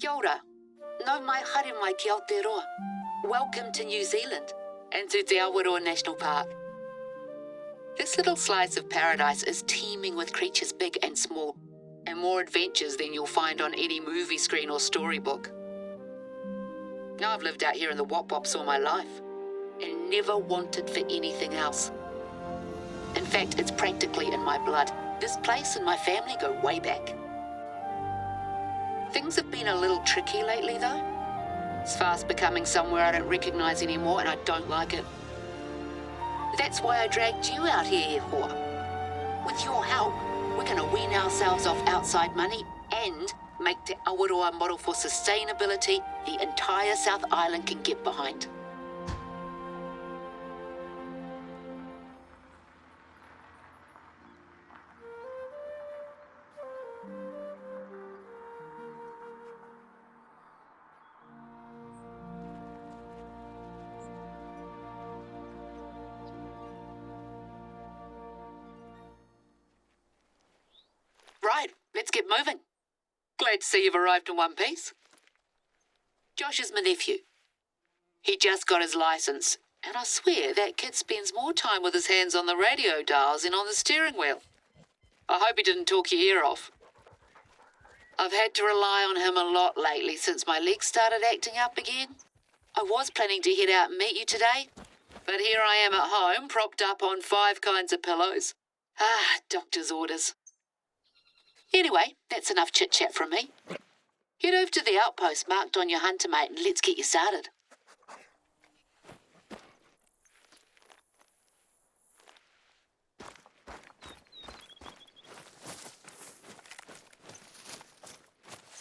Kia ora. No mai haere mai ki Aotearoa. Welcome to New Zealand and to Te Awaroa National Park. This little slice of paradise is teeming with creatures big and small, and more adventures than you'll find on any movie screen or storybook. Now I've lived out here in the Wop-Wops all my life, and never wanted for anything else. In fact, it's practically in my blood. This place and my family go way back. Things have been a little tricky lately, though. It's fast becoming somewhere I don't recognise anymore, and I don't like it. That's why I dragged you out here, Hoa. With your help, we're going to wean ourselves off outside money and make Te Awaroa model for sustainability the entire South Island can get behind. Right, let's get moving. Glad to see you've arrived in one piece. Josh is my nephew. He just got his licence, and I swear that kid spends more time with his hands on the radio dials than on the steering wheel. I hope he didn't talk your ear off. I've had to rely on him a lot lately since my legs started acting up again. I was planning to head out and meet you today, but here I am at home, propped up on 5 kinds of pillows. Doctor's orders. Anyway, that's enough chit-chat from me. Head over to the outpost marked on your hunter, mate, and let's get you started.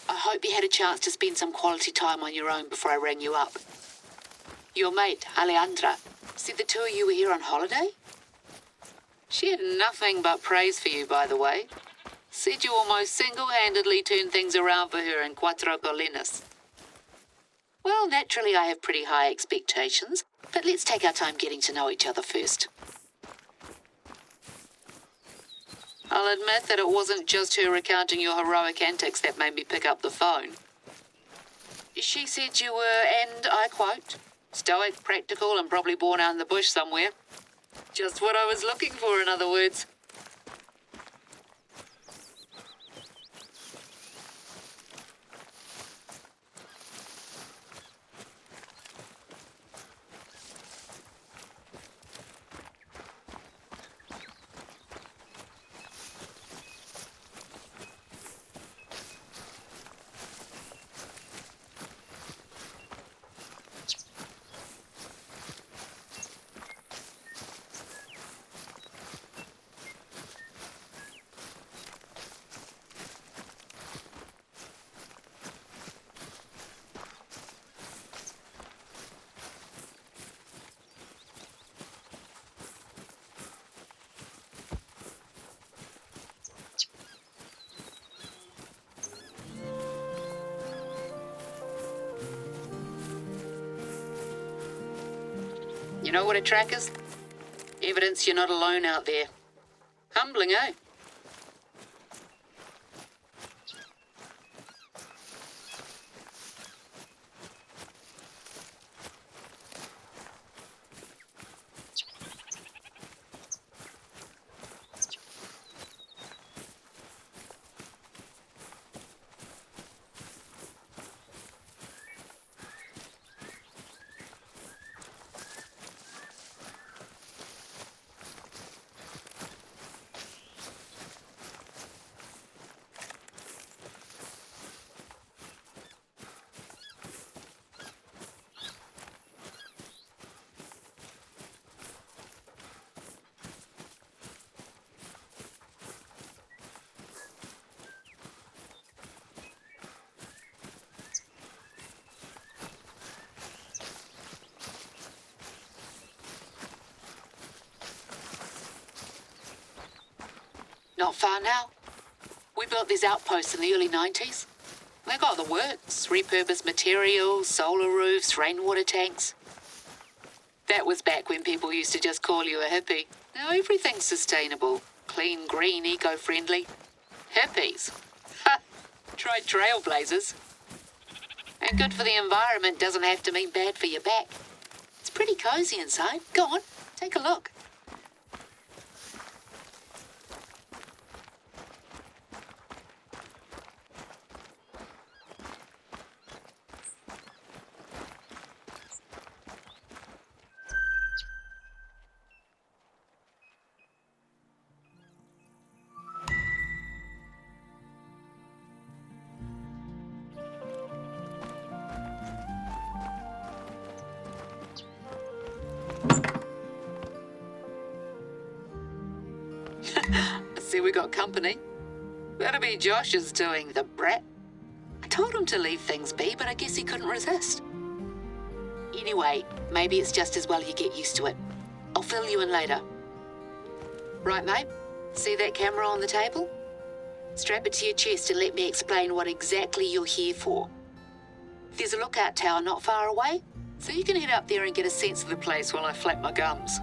I hope you had a chance to spend some quality time on your own before I rang you up. Your mate, Alejandra, said the two of you were here on holiday? She had nothing but praise for you, by the way. Said you almost single-handedly turned things around for her in Cuatro Colinas. Well, naturally I have pretty high expectations, but let's take our time getting to know each other first. I'll admit that it wasn't just her recounting your heroic antics that made me pick up the phone. She said you were, and I quote, stoic, practical, and probably born out in the bush somewhere. Just what I was looking for, in other words. You know what a track is? Evidence you're not alone out there. Humbling, eh? Not far now. We built these outposts in the early 90s. They got the works, repurposed materials, solar roofs, rainwater tanks. That was back when people used to just call you a hippie. Now everything's sustainable, clean, green, eco-friendly. Hippies? Ha! Try trailblazers. And good for the environment doesn't have to mean bad for your back. It's pretty cozy inside. Go on, take a look. See, we got company. That'll be Josh's doing, the brat. I told him to leave things be, but I guess he couldn't resist. Anyway, maybe it's just as well you get used to it. I'll fill you in later. Right, mate? See that camera on the table? Strap it to your chest and let me explain what exactly you're here for. There's a lookout tower not far away, so you can head up there and get a sense of the place while I flap my gums.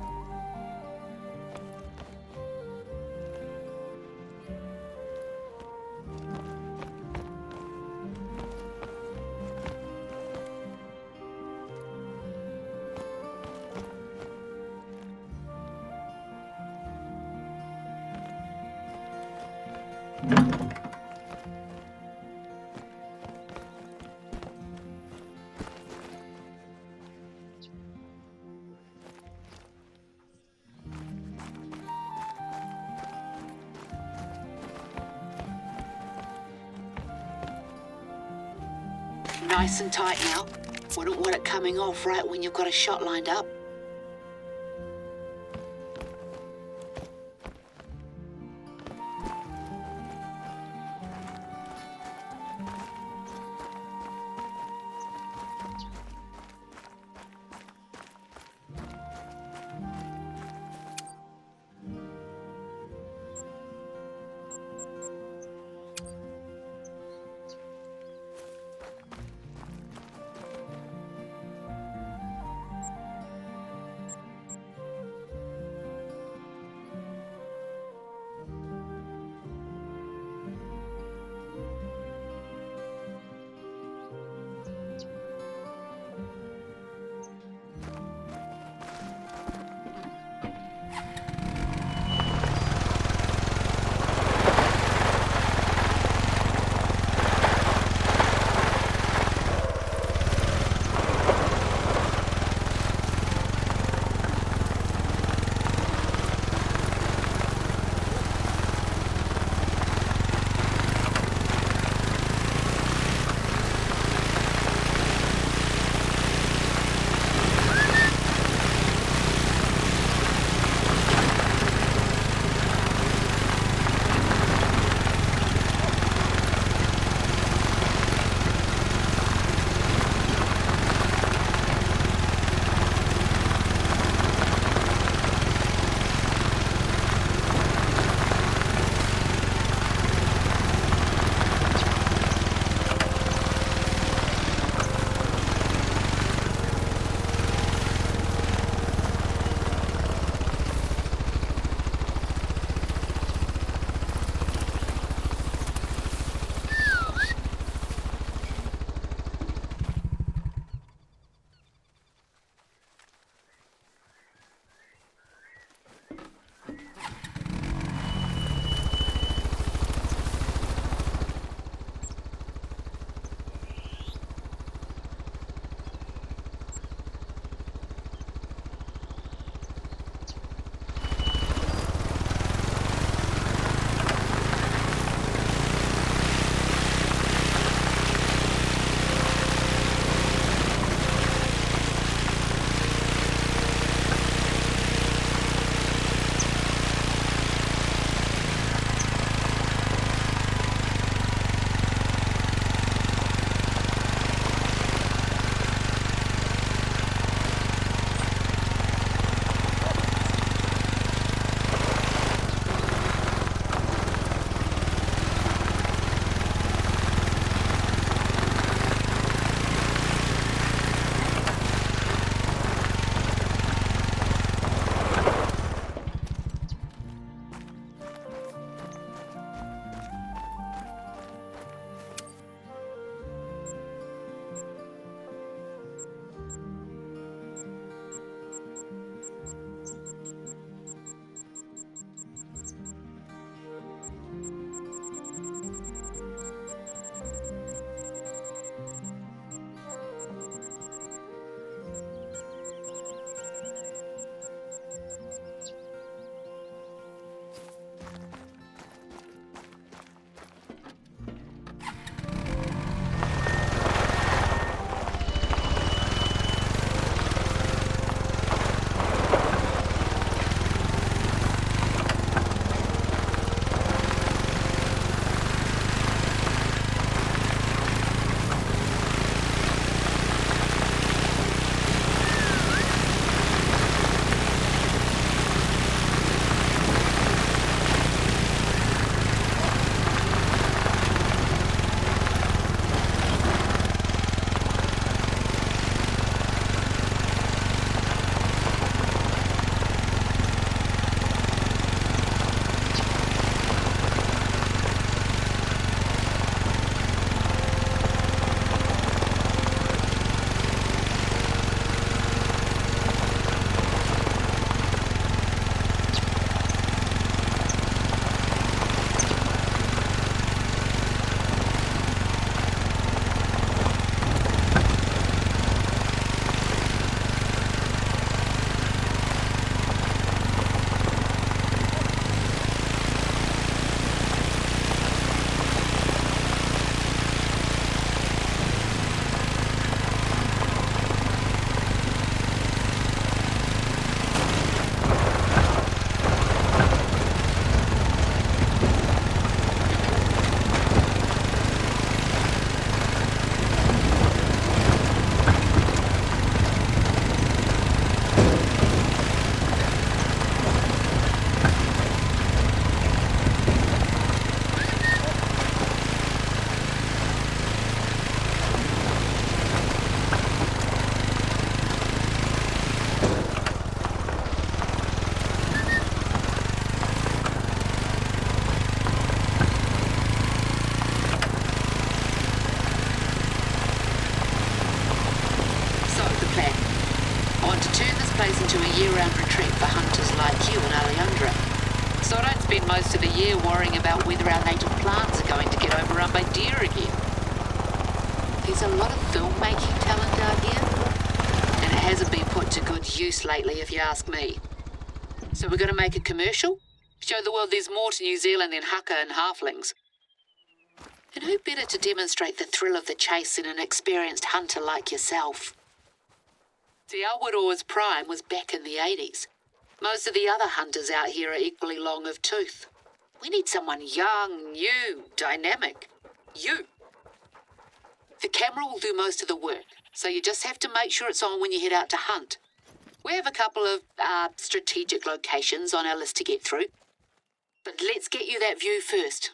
Nice and tight now. Wouldn't want it coming off right when you've got a shot lined up. underground retreat for hunters like you and Alejandra. So I don't spend most of the year worrying about whether our native plants are going to get overrun by deer again. There's a lot of filmmaking talent out here, and it hasn't been put to good use lately if you ask me. So we're going to make a commercial? Show the world there's more to New Zealand than haka and halflings. And who better to demonstrate the thrill of the chase than an experienced hunter like yourself? Te Awaroa's prime was back in the 80s. Most of the other hunters out here are equally long of tooth. We need someone young, new, dynamic. You. The camera will do most of the work, so you just have to make sure it's on when you head out to hunt. We have a couple of strategic locations on our list to get through. But let's get you that view first.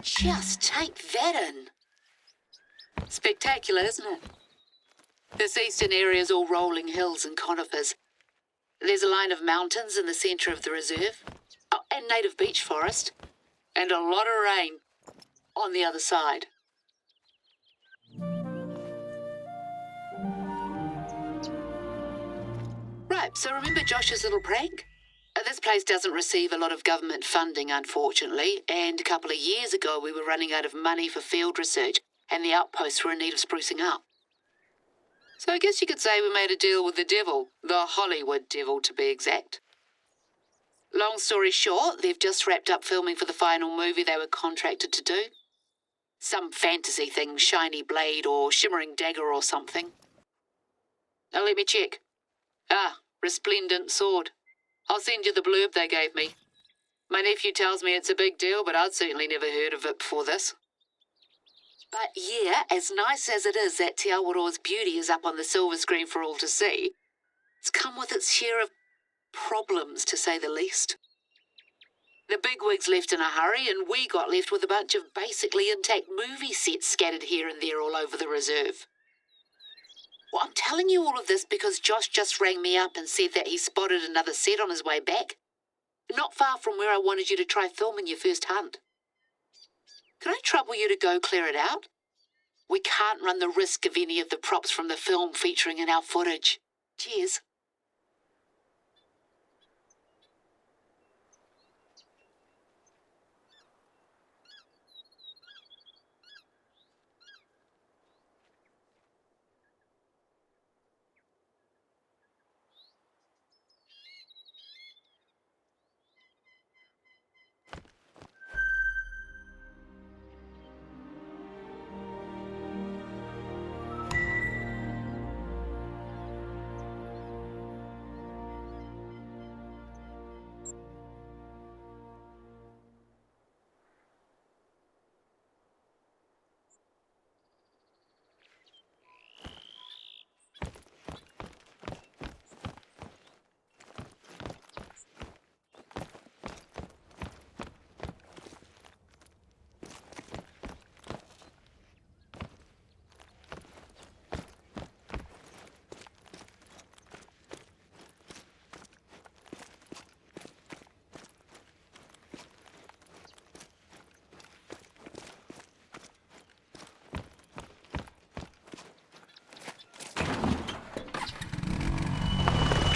Just take that in. Spectacular, isn't it? This eastern area is all rolling hills and conifers. There's a line of mountains in the centre of the reserve, and native beech forest, and a lot of rain on the other side. Right, so remember Josh's little prank? This place doesn't receive a lot of government funding, unfortunately, and a couple of years ago we were running out of money for field research, and the outposts were in need of sprucing up. So I guess you could say we made a deal with the devil, the Hollywood devil to be exact. Long story short, they've just wrapped up filming for the final movie they were contracted to do. Some fantasy thing, shiny blade or shimmering dagger or something. Now let me check. Resplendent sword. I'll send you the blurb they gave me. My nephew tells me it's a big deal, but I'd certainly never heard of it before this. But yeah, as nice as it is that Te Awaroa's beauty is up on the silver screen for all to see, it's come with its share of problems, to say the least. The bigwigs left in a hurry, and we got left with a bunch of basically intact movie sets scattered here and there all over the reserve. Well, I'm telling you all of this because Josh just rang me up and said that he spotted another set on his way back. Not far from where I wanted you to try filming your first hunt. Can I trouble you to go clear it out? We can't run the risk of any of the props from the film featuring in our footage. Cheers.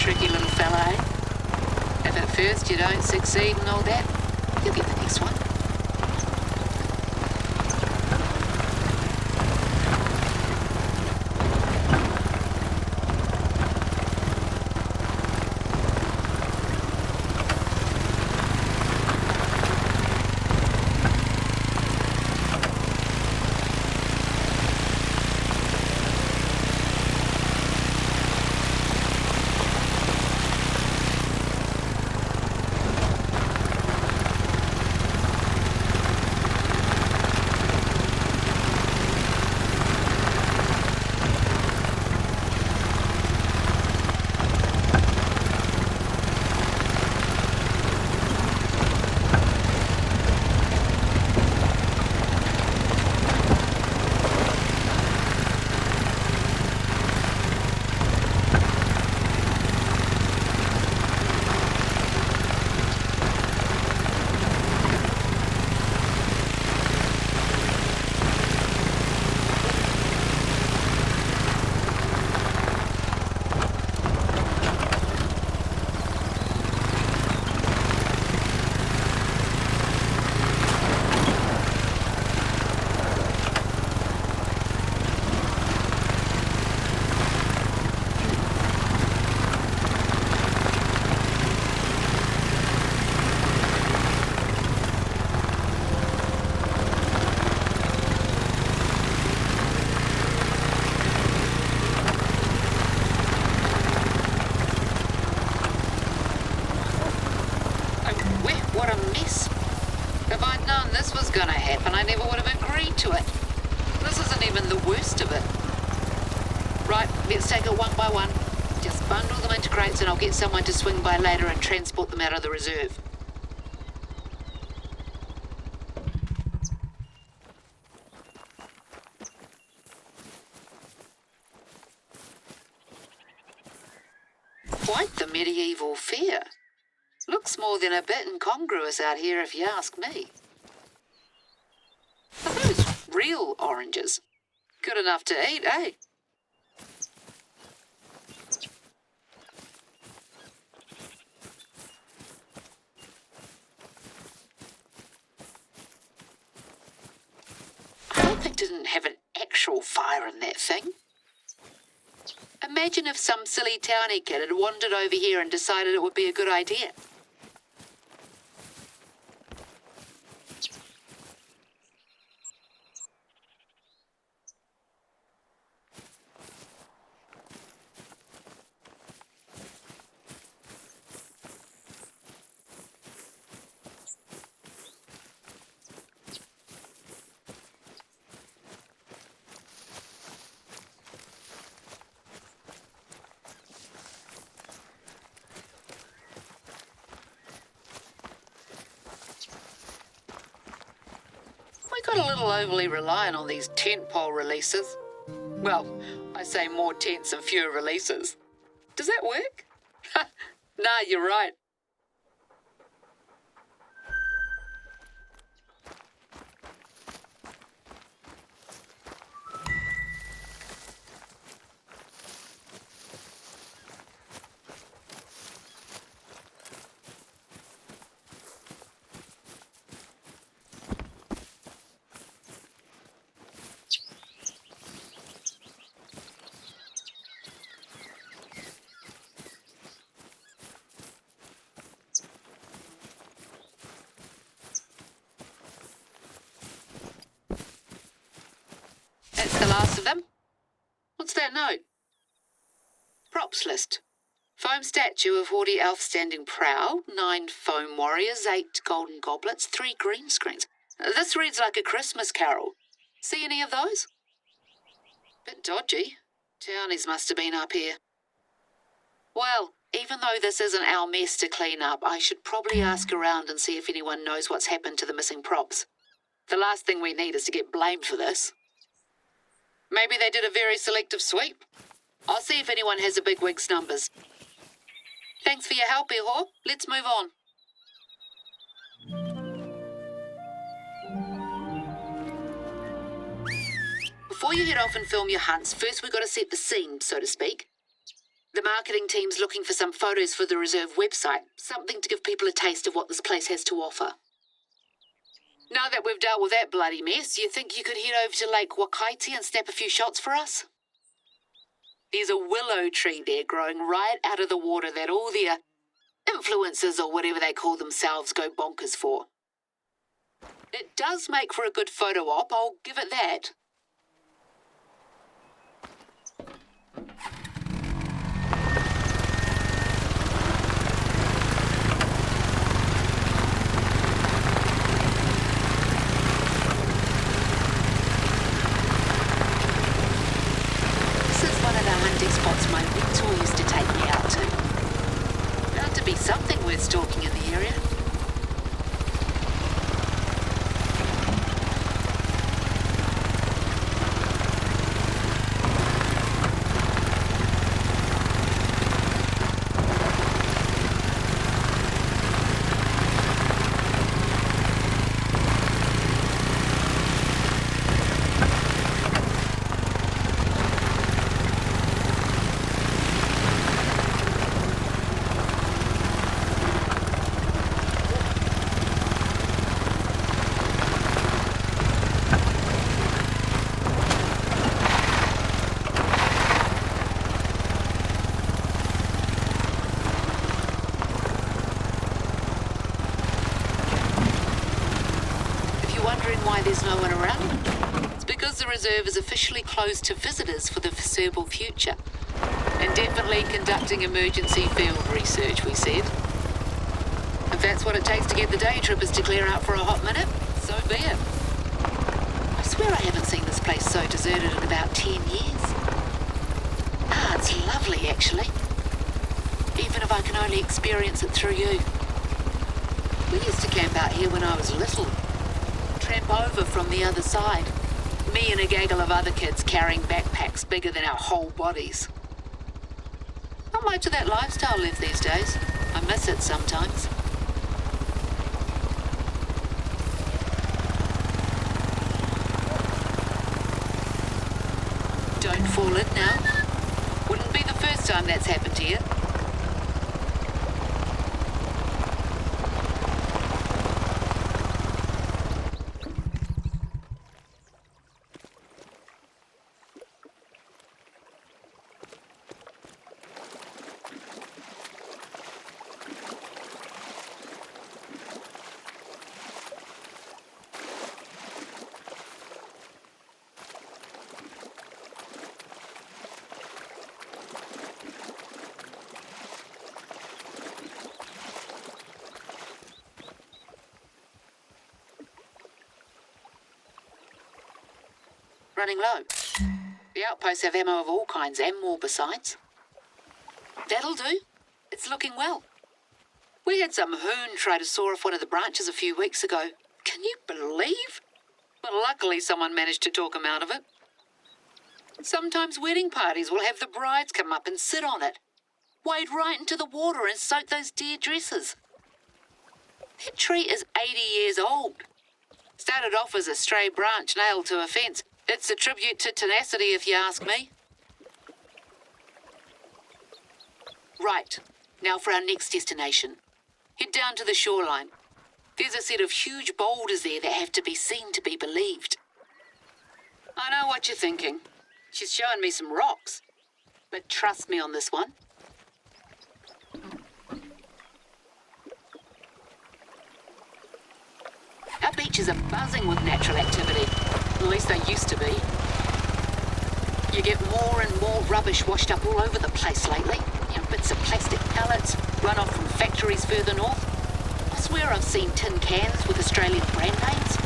tricky little fella, eh? If at first you don't succeed and all that, you'll get the next one. What a mess. If I'd known this was going to happen, I never would have agreed to it. This isn't even the worst of it. Right, let's take it one by one. Just bundle them into crates and I'll get someone to swing by later and transport them out of the reserve. Quite the medieval fair. Looks more than a bit incongruous out here if you ask me. Are those real oranges? Good enough to eat, eh? I hope they didn't have an actual fire in that thing. Imagine if some silly townie kid had wandered over here and decided it would be a good idea. We got a little overly reliant on these tent pole releases. Well, I say more tents and fewer releases. Does that work? Nah, you're right. That's the last of them. What's that note? Props list. Foam statue of haughty elf standing prow, 9 foam warriors, 8 golden goblets, 3 green screens. This reads like a Christmas carol. See any of those? Bit dodgy. Townies must have been up here. Well, even though this isn't our mess to clean up, I should probably ask around and see if anyone knows what's happened to the missing props. The last thing we need is to get blamed for this. Maybe they did a very selective sweep. I'll see if anyone has a bigwig's numbers. Thanks for your help, Ehor. Let's move on. Before you head off and film your hunts, first we've got to set the scene, so to speak. The marketing team's looking for some photos for the reserve website, something to give people a taste of what this place has to offer. Now that we've dealt with that bloody mess, you think you could head over to Lake Wakaiti and snap a few shots for us? There's a willow tree there growing right out of the water that all the influencers or whatever they call themselves go bonkers for. It does make for a good photo op, I'll give it that. Spots my mentor used to take me out to. Bound to be something worth stalking in the area. Why there's no one around? It's because the reserve is officially closed to visitors for the foreseeable future. And definitely conducting emergency field research, we said. If that's what it takes to get the day trippers to clear out for a hot minute, so be it. I swear I haven't seen this place so deserted in about 10 years. It's lovely, actually. Even if I can only experience it through you. We used to camp out here when I was little. Tramp over from the other side. Me and a gaggle of other kids carrying backpacks bigger than our whole bodies. Not much of that lifestyle left these days. I miss it sometimes. Don't fall in now. Wouldn't be the first time that's happened to you. Running low. The outposts have ammo of all kinds and more besides. That'll do. It's looking well. We had some hoon try to saw off one of the branches a few weeks ago. Can you believe? But luckily someone managed to talk him out of it. Sometimes wedding parties will have the brides come up and sit on it. Wade right into the water and soak those dear dresses. That tree is 80 years old. Started off as a stray branch nailed to a fence. It's a tribute to tenacity, if you ask me. Right, now for our next destination. Head down to the shoreline. There's a set of huge boulders there that have to be seen to be believed. I know what you're thinking. She's showing me some rocks. But trust me on this one. Our beaches are buzzing with natural activity. At least they used to be. You get more and more rubbish washed up all over the place lately. You know, bits of plastic pellets, runoff from factories further north. I swear I've seen tin cans with Australian brand names.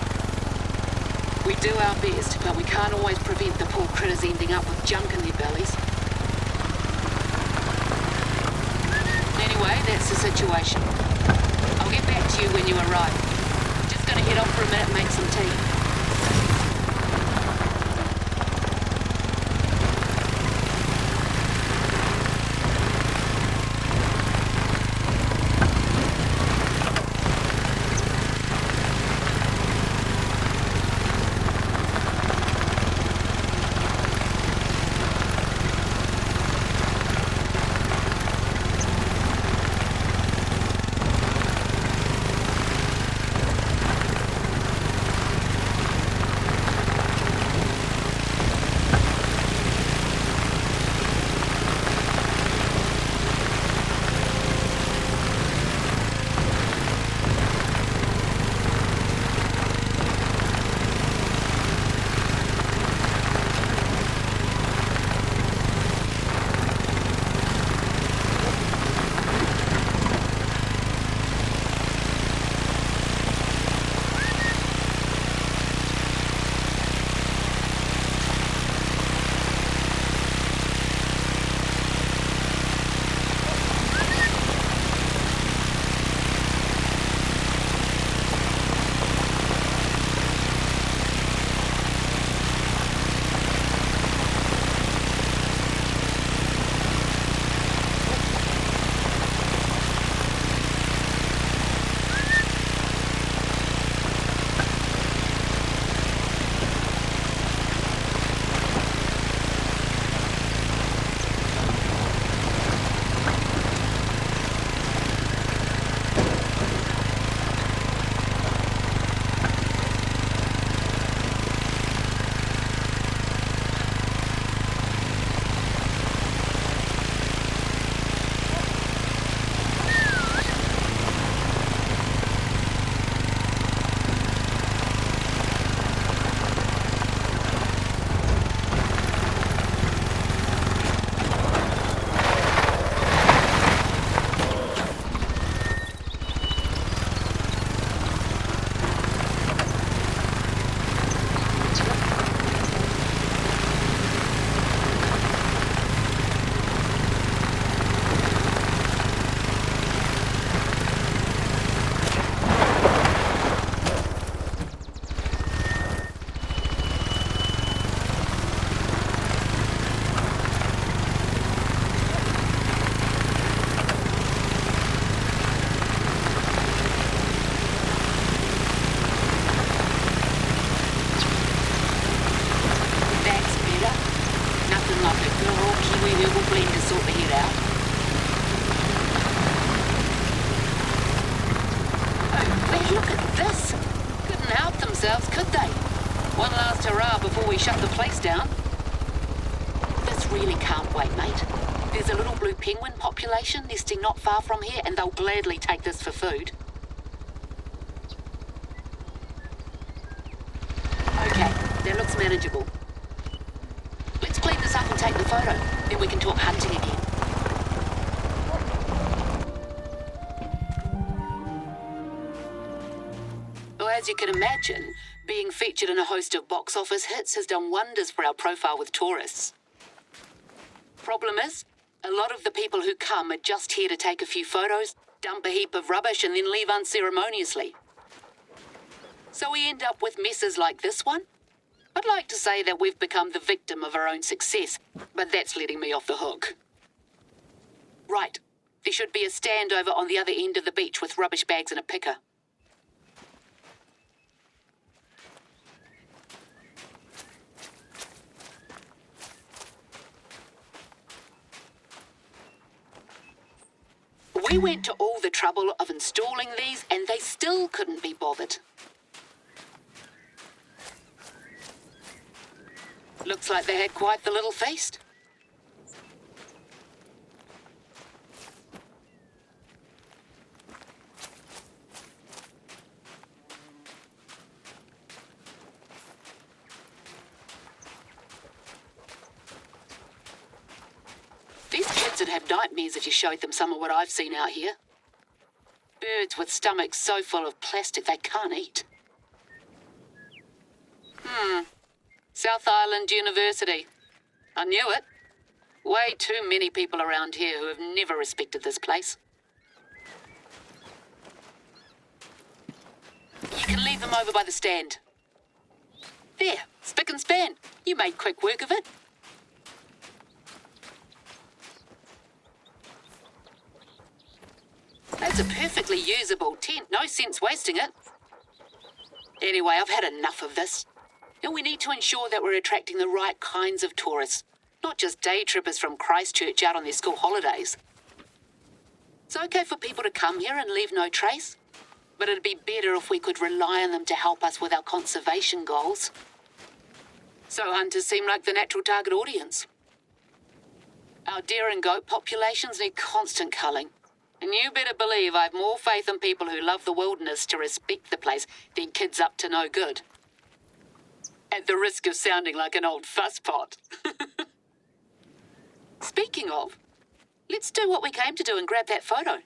We do our best, but we can't always prevent the poor critters ending up with junk in their bellies. Anyway, that's the situation. I'll get back to you when you arrive. Just gonna head off for a minute and make some tea. themselves, could they? One last hurrah before we shut the place down. This really can't wait, mate. There's a little blue penguin population nesting not far from here, and they'll gladly take this for food. Okay, that looks manageable. Let's clean this up and take the photo. Then we can talk hunting again. Well, as you can imagine, being featured in a host of box office hits has done wonders for our profile with tourists. Problem is, a lot of the people who come are just here to take a few photos, dump a heap of rubbish, and then leave unceremoniously. So we end up with messes like this one. I'd like to say that we've become the victim of our own success, but that's letting me off the hook. Right, there should be a stand over on the other end of the beach with rubbish bags and a picker. We went to all the trouble of installing these, and they still couldn't be bothered. Looks like they had quite the little feast. These kids would have nightmares if you showed them some of what I've seen out here. Birds with stomachs so full of plastic they can't eat. South Island University. I knew it. Way too many people around here who have never respected this place. You can leave them over by the stand. There, spick and span. You made quick work of it. That's a perfectly usable tent. No sense wasting it. Anyway, I've had enough of this. And we need to ensure that we're attracting the right kinds of tourists, not just day trippers from Christchurch out on their school holidays. It's okay for people to come here and leave no trace, but it'd be better if we could rely on them to help us with our conservation goals. So hunters seem like the natural target audience. Our deer and goat populations need constant culling. And you better believe I've more faith in people who love the wilderness to respect the place than kids up to no good. At the risk of sounding like an old fusspot. Speaking of, let's do what we came to do and grab that photo.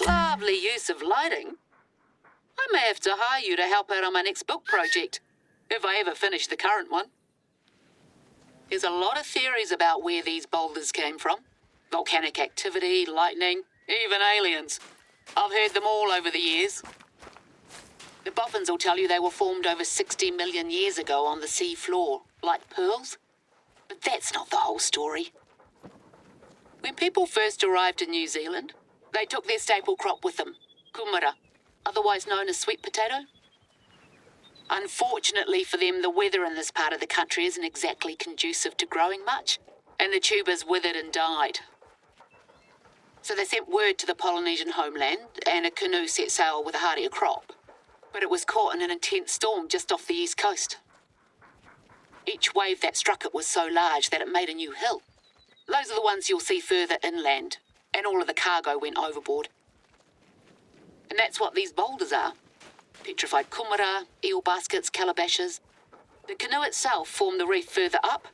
Lovely use of lighting. I may have to hire you to help out on my next book project, if I ever finish the current one. There's a lot of theories about where these boulders came from. Volcanic activity, lightning, even aliens. I've heard them all over the years. The boffins will tell you they were formed over 60 million years ago on the sea floor, like pearls. But that's not the whole story. When people first arrived in New Zealand, they took their staple crop with them, kumara, otherwise known as sweet potato. Unfortunately for them, the weather in this part of the country isn't exactly conducive to growing much, and the tubers withered and died. So they sent word to the Polynesian homeland, and a canoe set sail with a hardier crop. But it was caught in an intense storm just off the east coast. Each wave that struck it was so large that it made a new hill. Those are the ones you'll see further inland, and all of the cargo went overboard. And that's what these boulders are. Petrified kumara, eel baskets, calabashes. The canoe itself formed the reef further up.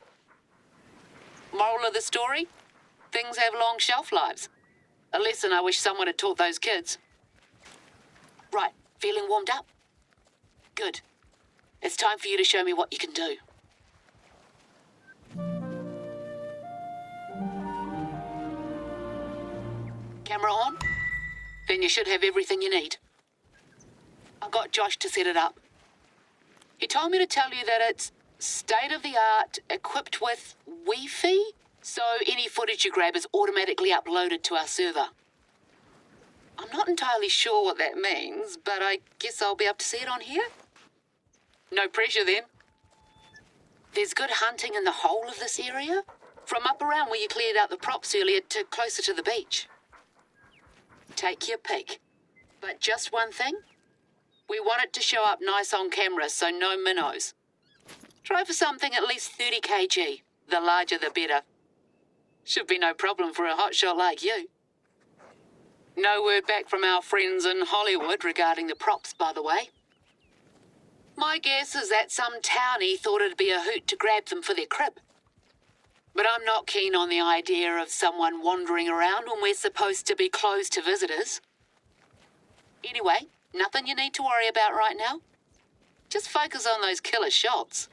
Moral of the story? Things have long shelf lives. A lesson I wish someone had taught those kids. Right, feeling warmed up? Good. It's time for you to show me what you can do. Camera on? Then you should have everything you need. I got Josh to set it up. He told me to tell you that it's state-of-the-art, equipped with Wi-Fi, so any footage you grab is automatically uploaded to our server. I'm not entirely sure what that means, but I guess I'll be able to see it on here? No pressure then. There's good hunting in the whole of this area, from up around where you cleared out the props earlier to closer to the beach. Take your pick. But just one thing, we want it to show up nice on camera, so no minnows. Try for something at least 30 kg. The larger the better. Should be no problem for a hotshot like you. No word back from our friends in Hollywood regarding the props, by the way. My guess is that some townie thought it'd be a hoot to grab them for their crib. But I'm not keen on the idea of someone wandering around when we're supposed to be closed to visitors. Anyway, nothing you need to worry about right now. Just focus on those killer shots.